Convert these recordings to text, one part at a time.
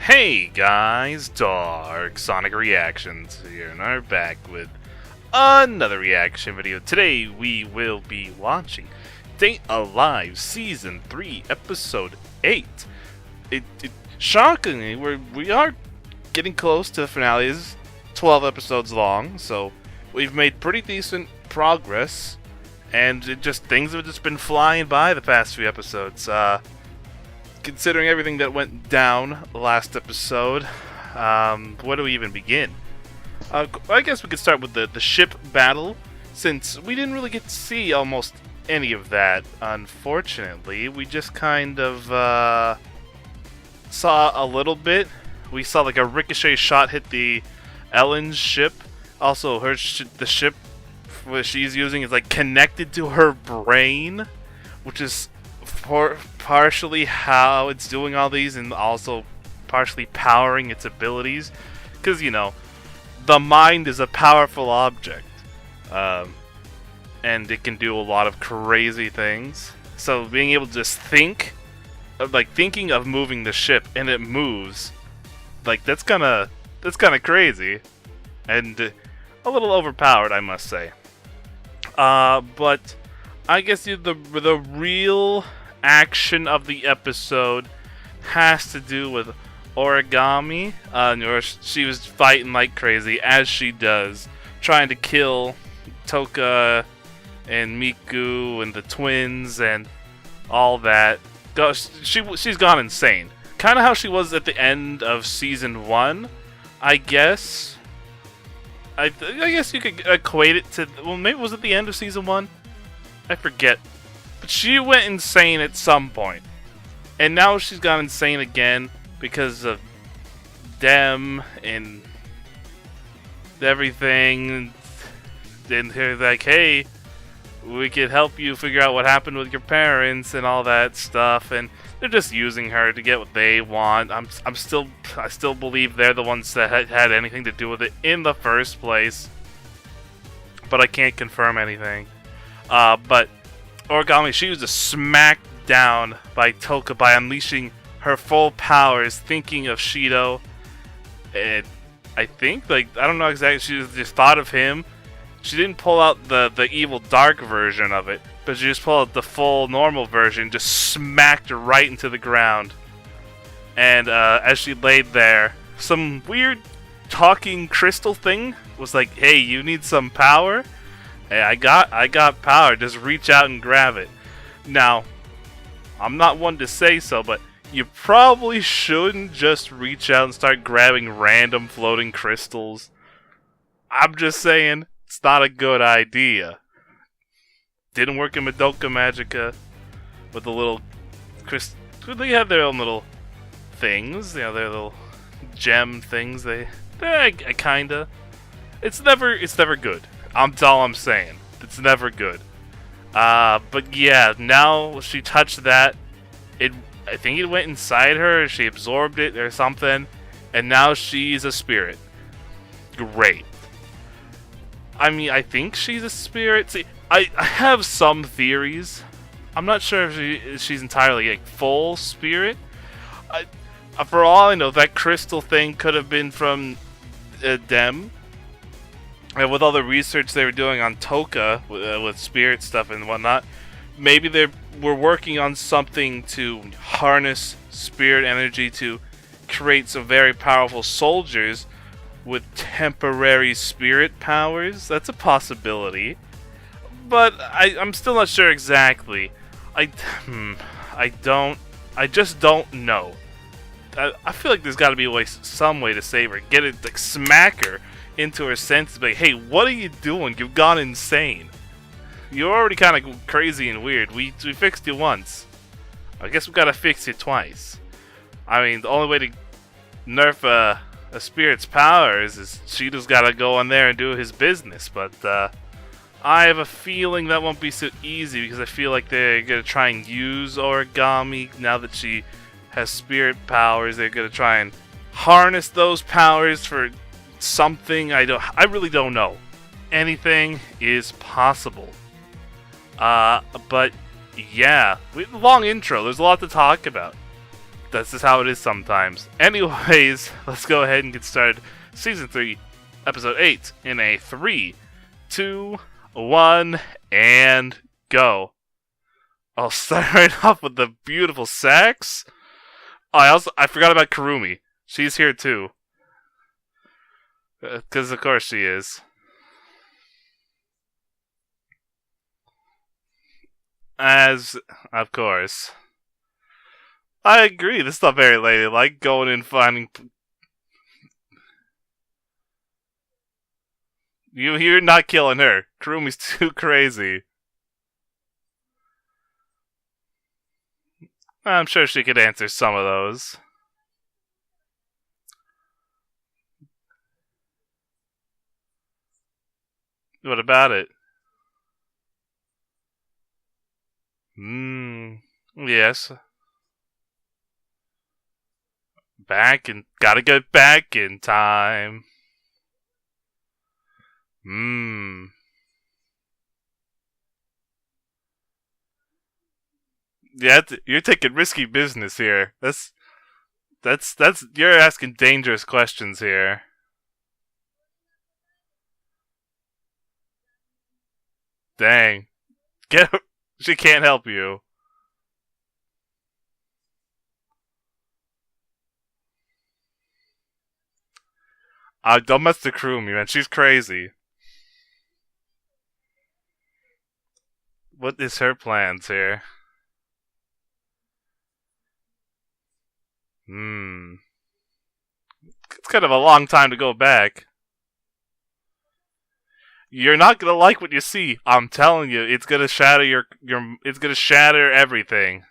Hey guys, Dark Sonic Reactions here, and I'm back with another reaction video. Today we will be watching Stay Alive Season 3, Episode 8. Shockingly, we are getting close to the finale. It's 12 episodes long, so we've made pretty decent progress, and things have just been flying by the past few episodes. Considering everything that went down last episode, where do we even begin? I guess we could start with the ship battle, since we didn't really get to see almost any of that, unfortunately. We just kind of saw a little bit. We saw like a ricochet shot hit the Ellen's ship. Also, the ship what she's using is like connected to her brain, which is partially how it's doing all these, and also partially powering its abilities, because the mind is a powerful object, and it can do a lot of crazy things. So being able to just think of thinking of moving the ship and it moves, that's kind of crazy and a little overpowered, I must say. But I guess the real action of the episode has to do with Origami. She was fighting like crazy, as she does, trying to kill Toka and Miku and the twins and all that. She's gone insane. Kind of how she was at the end of Season 1, I guess. I guess you could equate it to... Well, maybe was it the end of Season 1? I forget. But she went insane at some point. And now she's gone insane again because of them and everything. And they're like, hey, we could help you figure out what happened with your parents and all that stuff. And they're just using her to get what they want. I still believe they're the ones that had anything to do with it in the first place. But I can't confirm anything. But Origami, she was just smacked down by Toka by unleashing her full powers, thinking of Shido. And I think, I don't know exactly, she just thought of him. She didn't pull out the evil dark version of it, but she just pulled out the full normal version, just smacked her right into the ground. And as she laid there, some weird talking crystal thing was like, hey, you need some power? Hey, I got power. Just reach out and grab it. Now, I'm not one to say so, but you probably shouldn't just reach out and start grabbing random floating crystals. I'm just saying, it's not a good idea. Didn't work in Madoka Magica with the little crystal. They have their own little things, their little gem things. They kinda. It's never good. That's all I'm saying. It's never good. But yeah, now she touched that. I think it went inside her, or she absorbed it or something, and now she's a spirit. Great. I mean, I think she's a spirit. See, I have some theories. I'm not sure if she's entirely full spirit. For all I know, that crystal thing could have been from them. And with all the research they were doing on Toka, with spirit stuff and whatnot, maybe they were working on something to harness spirit energy to create some very powerful soldiers with temporary spirit powers. That's a possibility. But I'm still not sure exactly. I just don't know. I feel like there's got to be some way to save her. Get it, smack her into her senses, like, hey, what are you doing? You've gone insane. You're already kind of crazy and weird. We fixed you once. I guess we gotta fix you twice. I mean, the only way to nerf a spirit's powers is Shido's gotta go on there and do his business, but I have a feeling that won't be so easy, because I feel like they're gonna try and use Origami now that she has spirit powers. They're gonna try and harness those powers for something. I really don't know. Anything is possible. But yeah, long intro. There's a lot to talk about. That's just how it is sometimes. Anyways, let's go ahead and get started. Season 3, Episode 8, in a 3, 2, 1, and go. I'll start right off with the beautiful sax. Oh, I forgot about Kurumi. She's here too. Because of course she is. As, of course. I agree, this is not very ladylike, going and finding... You're not killing her. Kurumi's too crazy. I'm sure she could answer some of those. What about it? Yes. Gotta get back in time. Yeah, you're taking risky business here. You're asking dangerous questions here. Dang. She can't help you. Don't mess the Kurumi, man. She's crazy. What is her plans here? It's kind of a long time to go back. You're not gonna like what you see. I'm telling you, it's gonna shatter it's gonna shatter everything.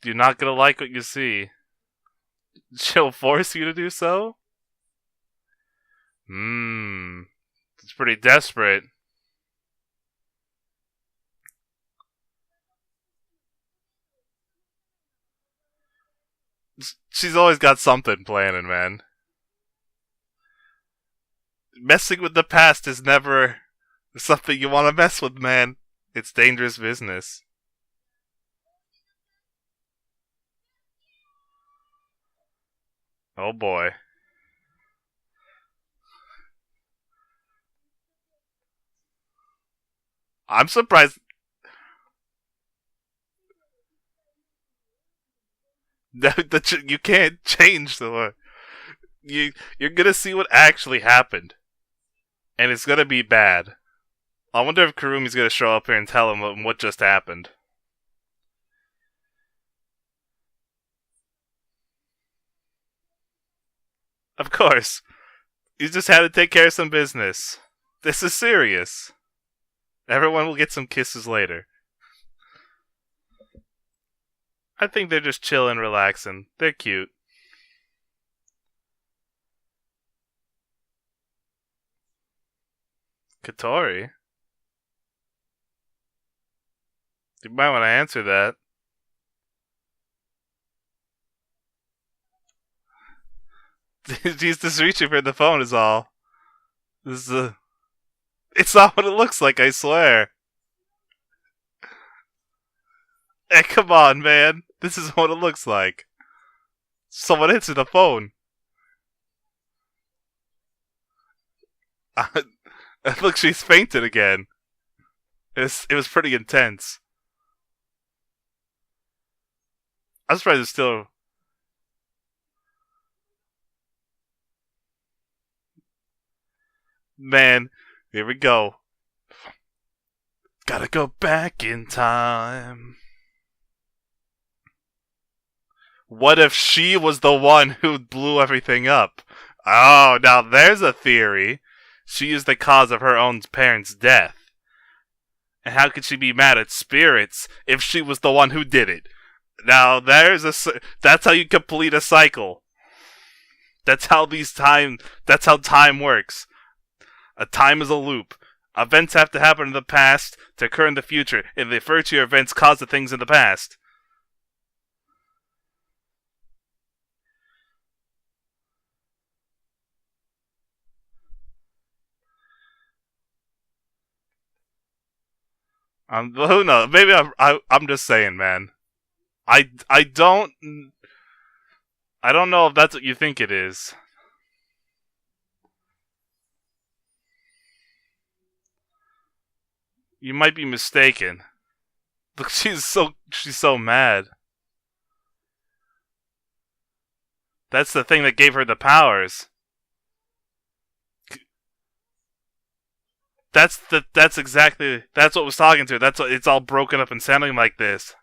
You're not gonna like what you see. She'll force you to do so? It's pretty desperate. She's always got something planning, man. Messing with the past is never something you want to mess with, man. It's dangerous business. Oh boy. I'm surprised. That you can't change the. You're gonna see what actually happened, and it's gonna be bad. I wonder if Kurumi's gonna show up here and tell him what just happened. Of course. You just had to take care of some business. This is serious. Everyone will get some kisses later. I think they're just chilling, relaxing. They're cute. Katori? You might want to answer that. He's just reaching for the phone is all. This is It's not what it looks like, I swear. Hey, come on, man. This is what it looks like. Someone answered the phone. Look, she's fainted again. It was pretty intense. I'm surprised it's still... Man, here we go. Gotta go back in time. What if she was the one who blew everything up? Oh, now there's a theory. She is the cause of her own parents' death. And how could she be mad at spirits if she was the one who did it? Now that's how you complete a cycle. That's how time works. A time is a loop. Events have to happen in the past to occur in the future, and the future events cause the things in the past. Who knows? Maybe I'm just saying, man. I don't know if that's what you think it is. You might be mistaken. Look, she's so mad. That's the thing that gave her the powers. That's exactly that's what was talking to her. That's what, it's all broken up and sounding like this.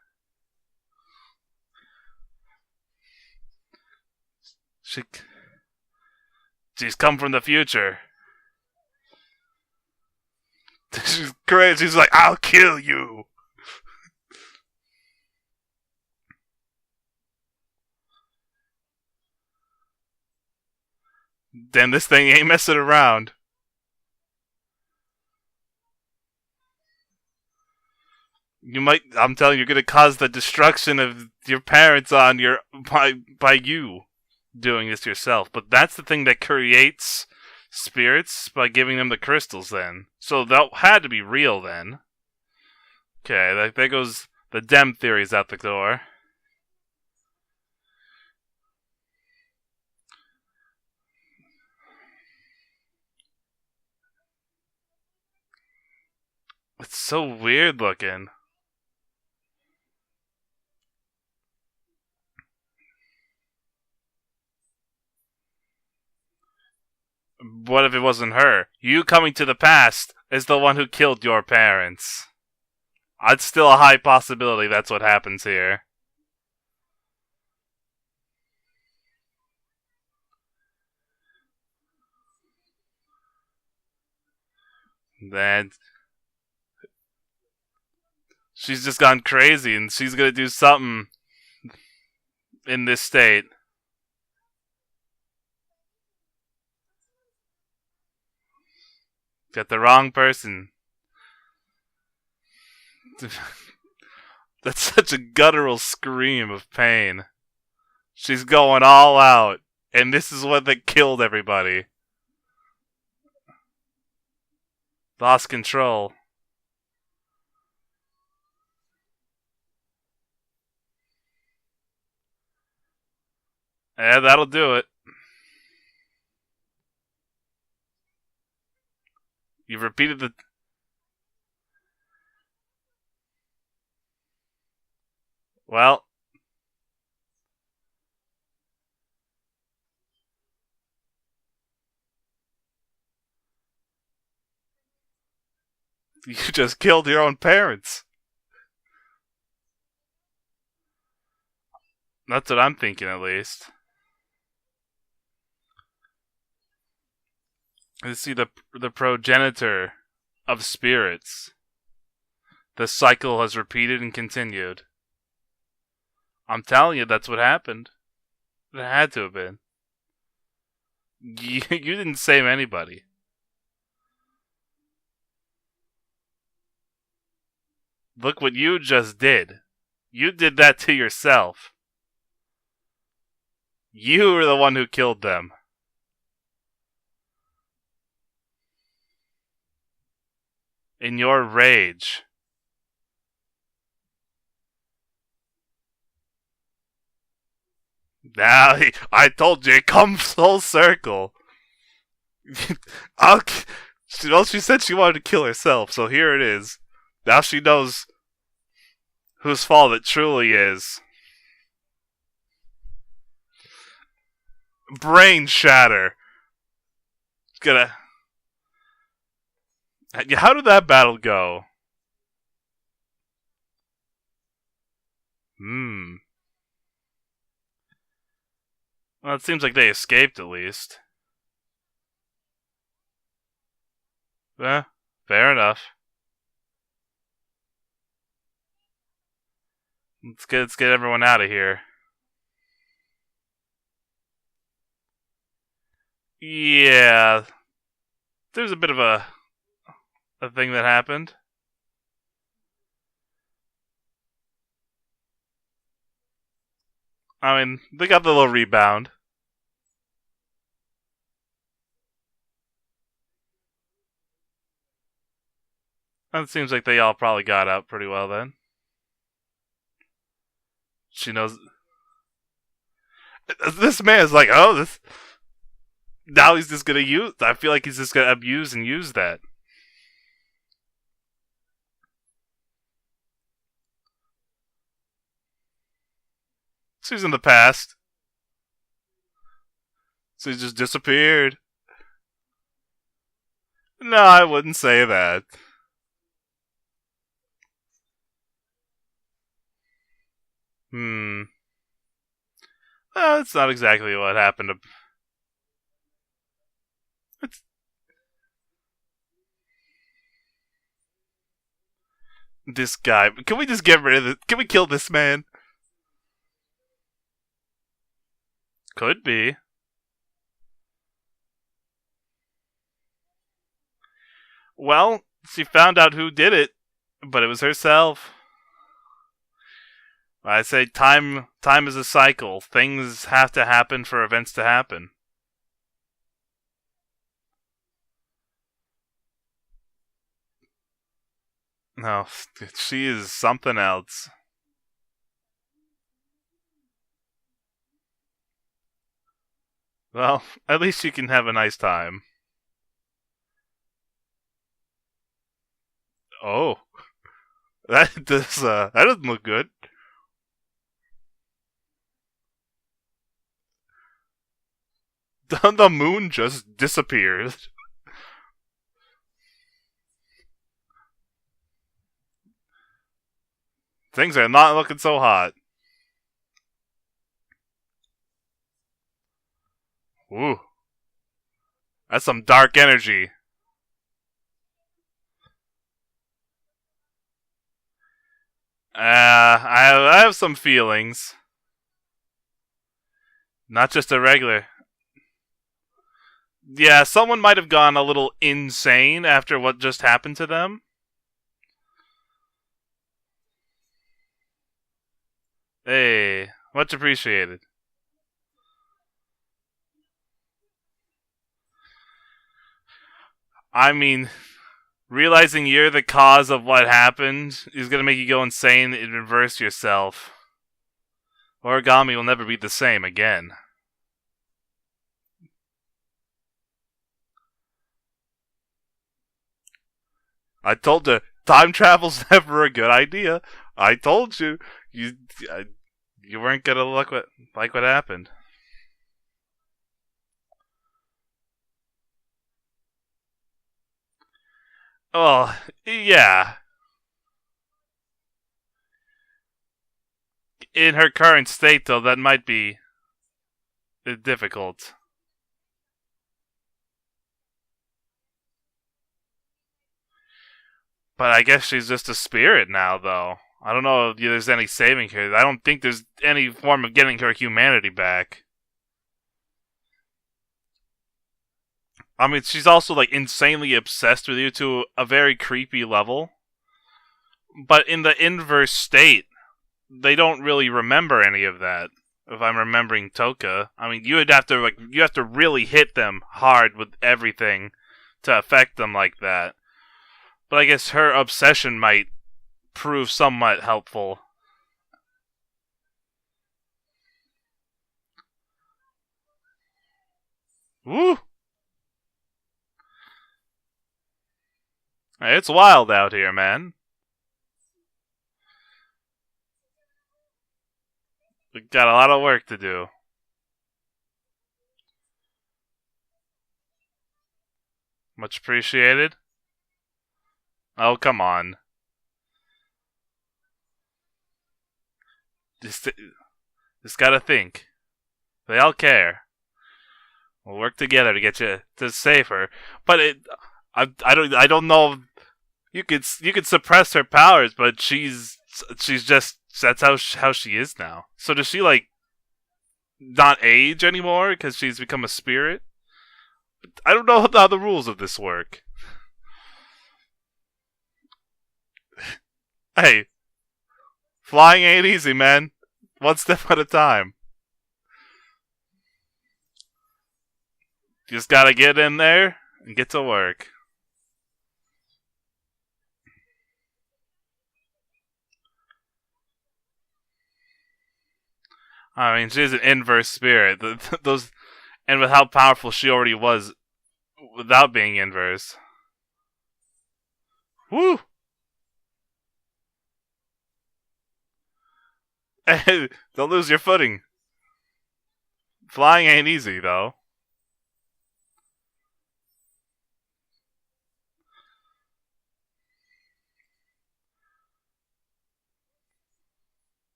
She she's come from the future. She's crazy. She's like, I'll kill you. Damn, this thing ain't messing around. I'm telling you, you're gonna cause the destruction of your parents by you doing this yourself. But that's the thing that creates spirits by giving them the crystals then. So that had to be real then. Okay, there goes the Dem theories out the door. It's so weird looking. What if it wasn't her? You coming to the past is the one who killed your parents. It's still a high possibility that's what happens here. Then she's just gone crazy and she's gonna do something in this state. Got the wrong person. That's such a guttural scream of pain. She's going all out, and this is what that killed everybody. Lost control. Yeah, that'll do it. You've repeated the... Well... You just killed your own parents. That's what I'm thinking, at least. You see the progenitor of spirits. The cycle has repeated and continued. I'm telling you, that's what happened. It had to have been. You didn't save anybody. Look what you just did. You did that to yourself. You were the one who killed them. In your rage. Now, I told you, it comes full circle. Well, she said she wanted to kill herself, so here it is. Now she knows whose fault it truly is. Brain shatter. Gonna. How did that battle go? Well, it seems like they escaped at least. Fair enough. Let's get everyone out of here. Yeah. There's a bit of a thing that happened. I mean, they got the little rebound. It seems like they all probably got out pretty well then. She knows. This man's like, oh, this. Now he's just gonna use. I feel like he's just gonna abuse and use that. She's in the past. She just disappeared. No, I wouldn't say that. Hmm. Well, that's not exactly what happened. It's this guy. Can we just get rid of it? Can we kill this man? Could be. Well, she found out who did it, but it was herself. I say time is a cycle. Things have to happen for events to happen. No, she is something else. Well, at least you can have a nice time. Oh, that doesn't look good. The moon just disappears. Things are not looking so hot. Ooh, that's some dark energy. I have some feelings. Not just a regular. Yeah, someone might have gone a little insane after what just happened to them. Hey, much appreciated. I mean, realizing you're the cause of what happened is gonna make you go insane and reverse yourself. Origami will never be the same again. I told you, time travel's never a good idea. I told you, you, you weren't gonna like what happened. Well, yeah. In her current state, though, that might be difficult. But I guess she's just a spirit now, though. I don't know if there's any saving her. I don't think there's any form of getting her humanity back. I mean, she's also like insanely obsessed with you to a very creepy level. But in the inverse state, they don't really remember any of that. If I'm remembering Toka, I mean, you have to really hit them hard with everything to affect them like that. But I guess her obsession might prove somewhat helpful. Woo! It's wild out here, man. We got a lot of work to do. Much appreciated. Oh, come on. Just, just gotta think. They all care. We'll work together to get you to save her. But I don't know. You could suppress her powers, but she's just that's how she is now. So does she like not age anymore because she's become a spirit? I don't know how the rules of this work. Hey, flying ain't easy, man. One step at a time. Just gotta get in there and get to work. I mean, she's an inverse spirit. Those, and with how powerful she already was without being inverse. Woo! Don't lose your footing. Flying ain't easy, though.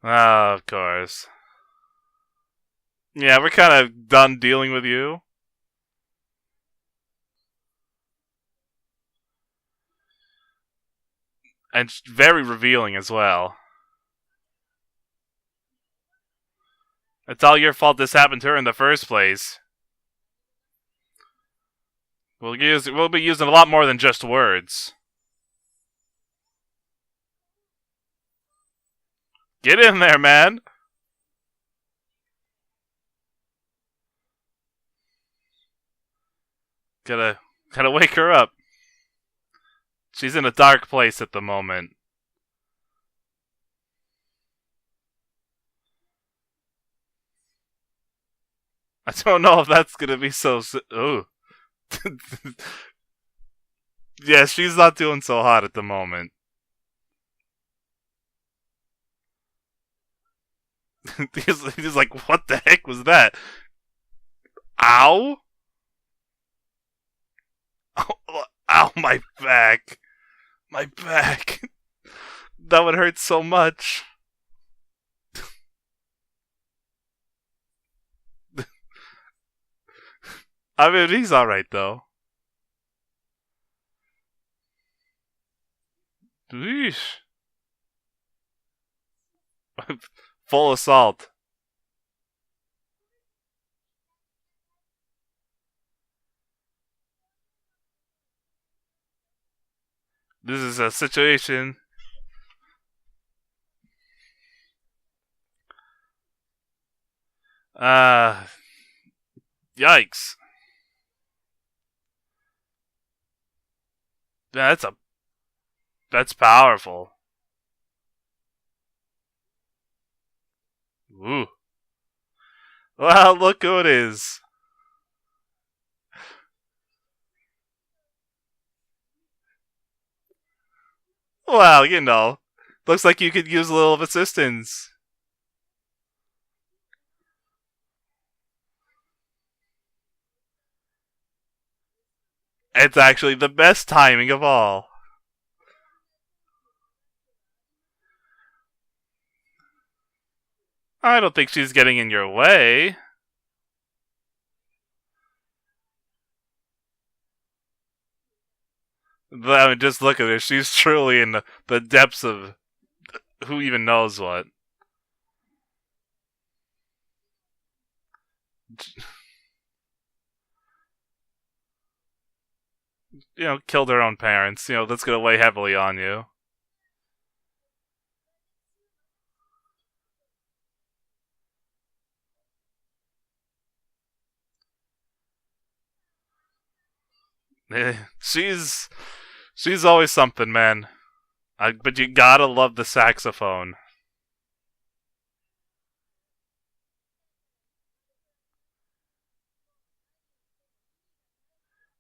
Oh, of course. Yeah, we're kind of done dealing with you. And very revealing as well. It's all your fault this happened to her in the first place. We'll be using a lot more than just words. Get in there, man. Gotta wake her up. She's in a dark place at the moment. I don't know if that's gonna be so. Ooh. Yeah, she's not doing so hot at the moment. He's like, what the heck was that? Ow! Ow, ow, my back. My back. That would hurt so much. I mean, he's alright, though. Eesh. Full assault. This is a situation. Uh, yikes. That's powerful. Ooh. Well, look who it is. Well, looks like you could use a little of assistance. It's actually the best timing of all. I don't think she's getting in your way. I mean, just look at her. She's truly in the depths of who even knows what. Killed her own parents. That's gonna weigh heavily on you. She's always something, man. But you gotta love the saxophone.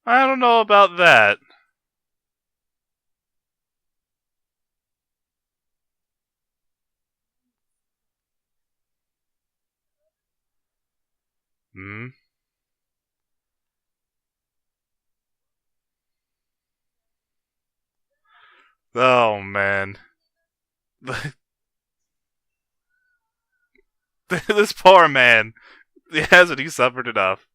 I don't know about that. Hmm. Oh man. This poor man. Hasn't he suffered enough?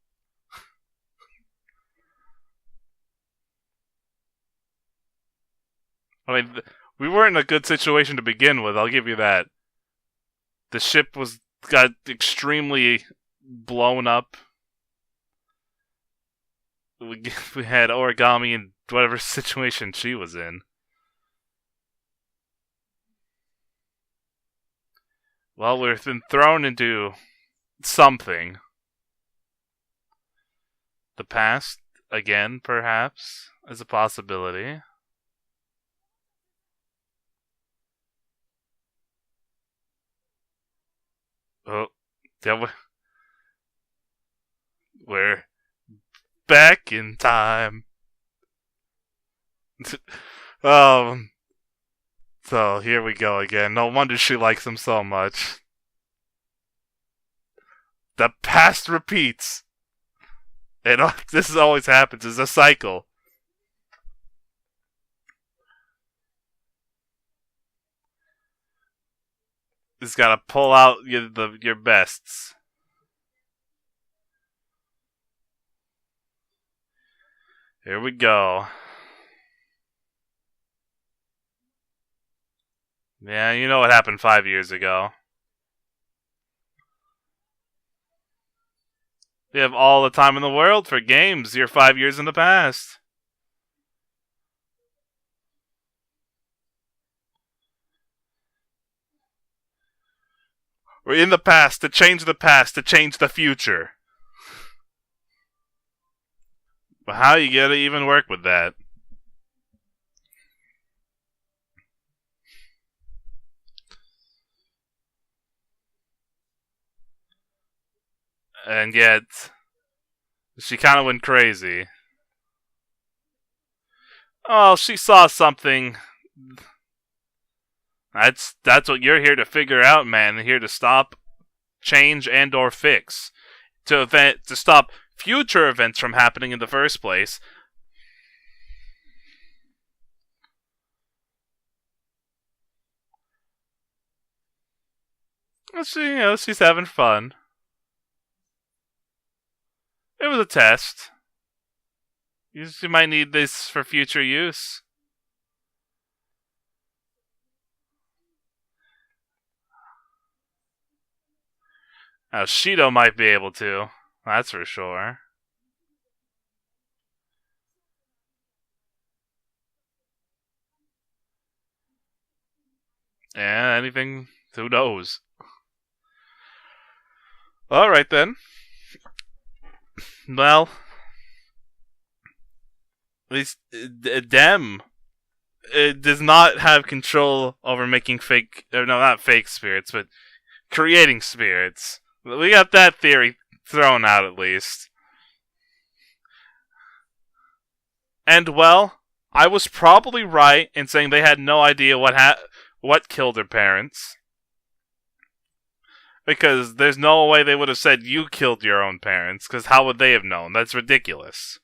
I mean, we weren't in a good situation to begin with. I'll give you that. The ship got extremely blown up. We had Origami in whatever situation she was in. Well, we've been thrown into something. The past, again, perhaps, as a possibility. Yeah, we're back in time. um. So here we go again. No wonder she likes him so much. The past repeats. This always happens. It's a cycle. Just gotta pull out your bests. Here we go. Yeah, you know what happened 5 years ago. You have all the time in the world for games. You're 5 years in the past. We're in the past to change the future. But how you gonna even work with that? And yet, she kind of went crazy. Oh, she saw something. That's what you're here to figure out, man. Here to stop, change, and/or fix, to stop future events from happening in the first place. She's having fun. It was a test. You might need this for future use. Now, Shido might be able to. That's for sure. Yeah, anything. Who knows? Alright then. Well, at least Dem does not have control over making fake, or no, not fake spirits, but creating spirits. We got that theory thrown out at least. And well, I was probably right in saying they had no idea what killed their parents. Because there's no way they would have said you killed your own parents, because how would they have known? That's ridiculous.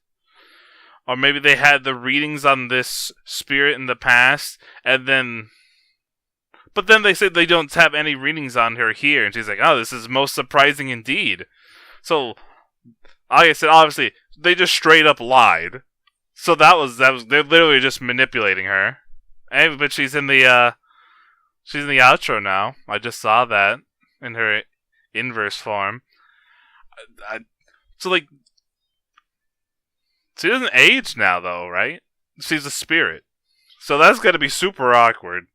Or maybe they had the readings on this spirit in the past, and then... But then they said they don't have any readings on her here, and she's like, oh, this is most surprising indeed. So, like I said, obviously, they just straight up lied. So that was they're literally just manipulating her. Hey, but she's in the outro now. I just saw that in her inverse form. So like, she doesn't age now though, right? She's a spirit, so that's gonna be super awkward.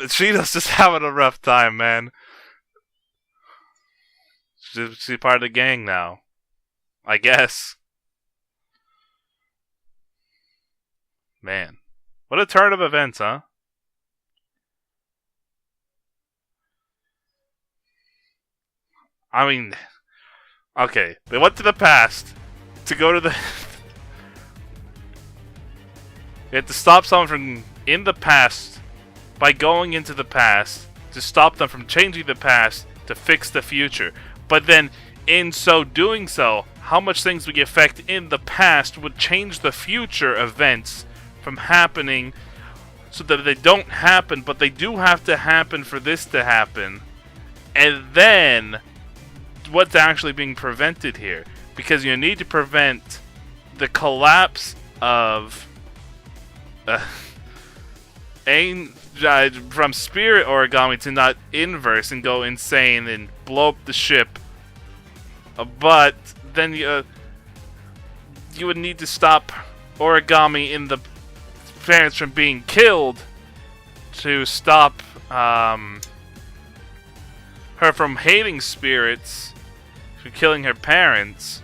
She's just having a rough time, man. She's part of the gang now, I guess. Man, what a turn of events, huh? I mean, okay, they went to the past to go to the... They had to stop someone from in the past by going into the past to stop them from changing the past to fix the future. But then, in so doing so, how much things we affect in the past would change the future events from happening so that they don't happen, but they do have to happen for this to happen. And then, what's actually being prevented here? Because you need to prevent the collapse of from spirit origami to not inverse and go insane and blow up the ship. But then you would need to stop origami in the parents from being killed to stop her from hating spirits for killing her parents.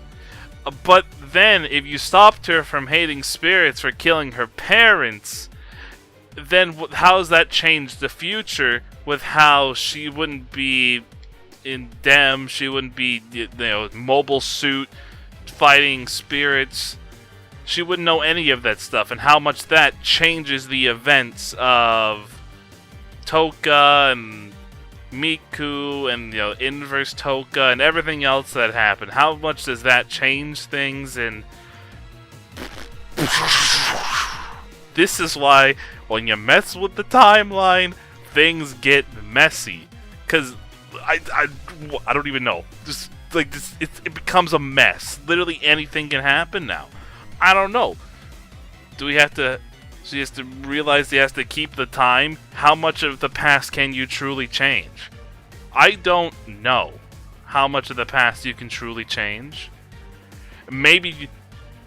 But then if you stopped her from hating spirits for killing her parents, then how does that change the future with how she wouldn't be in Dem, she wouldn't be, mobile suit, fighting spirits. She wouldn't know any of that stuff, and how much that changes the events of Toka and Miku and, Inverse Toka and everything else that happened. How much does that change things? And this is why when you mess with the timeline, things get messy. Because I don't even know. Just like this, it becomes a mess. Literally anything can happen now. I don't know. Do we have to? She has to realize he has to keep the time. How much of the past can you truly change? I don't know how much of the past you can truly change. Maybe,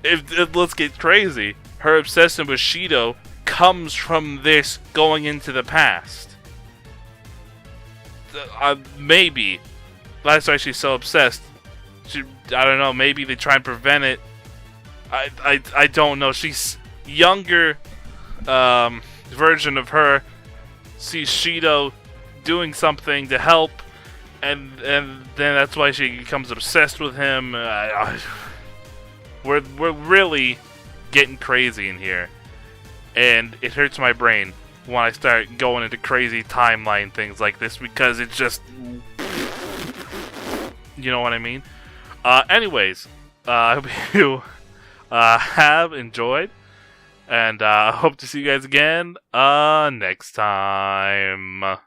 if let's get crazy, her obsession with Shido comes from this going into the past. Maybe. That's why she's so obsessed. I don't know, maybe they try and prevent it. I don't know. She's younger version of her sees Shido doing something to help, and then that's why she becomes obsessed with him. We're really getting crazy in here, and it hurts my brain when I start going into crazy timeline things like this, because it's just, you know what I mean? Anyways, I hope you have enjoyed, and I hope to see you guys again next time.